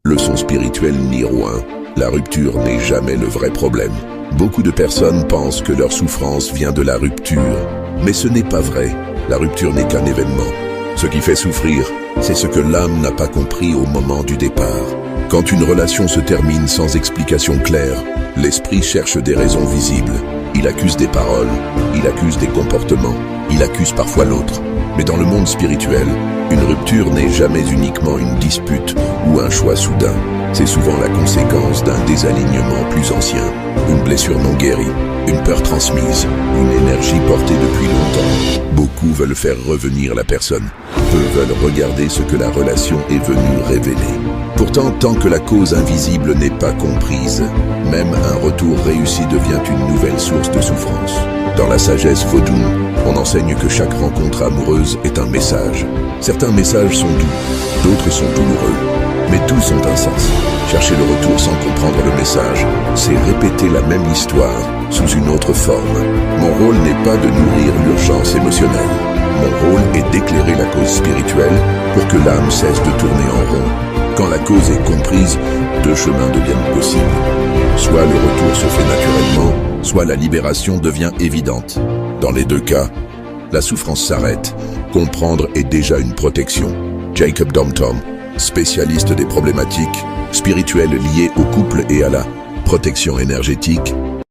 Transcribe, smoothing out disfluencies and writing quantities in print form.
Leçon spirituelle numéro 1. La rupture n'est jamais le vrai problème. Beaucoup de personnes pensent que leur souffrance vient de la rupture, mais ce n'est pas vrai. La rupture n'est qu'un événement. Ce qui fait souffrir, c'est ce que l'âme n'a pas compris au moment du départ. Quand une relation se termine sans explication claire, l'esprit cherche des raisons visibles. Il accuse des paroles, il accuse des comportements, il accuse parfois l'autre. Mais dans le monde spirituel, une rupture n'est jamais uniquement une dispute ou un choix soudain. C'est souvent la conséquence d'un désalignement plus ancien, une blessure non guérie, une peur transmise, une énergie portée depuis longtemps. Beaucoup veulent faire revenir la personne. Peu veulent regarder ce que la relation est venue révéler. Pourtant, tant que la cause invisible n'est pas comprise, même un retour réussi devient une nouvelle source de souffrance. Dans la sagesse Vodun, on enseigne que chaque rencontre amoureuse est un message. Certains messages sont doux, d'autres sont douloureux, mais tous ont un sens. Chercher le retour sans comprendre le message, c'est répéter la même histoire sous une autre forme. Mon rôle n'est pas de nourrir l'urgence émotionnelle. Mon rôle est d'éclairer la cause spirituelle pour que l'âme cesse de tourner en rond. Quand la cause est comprise, deux chemins deviennent possibles. Soit le retour se fait naturellement, soit la libération devient évidente. Dans les deux cas, la souffrance s'arrête. Comprendre est déjà une protection. Jacob Domtom, spécialiste des problématiques spirituelles liées au couple et à la protection énergétique,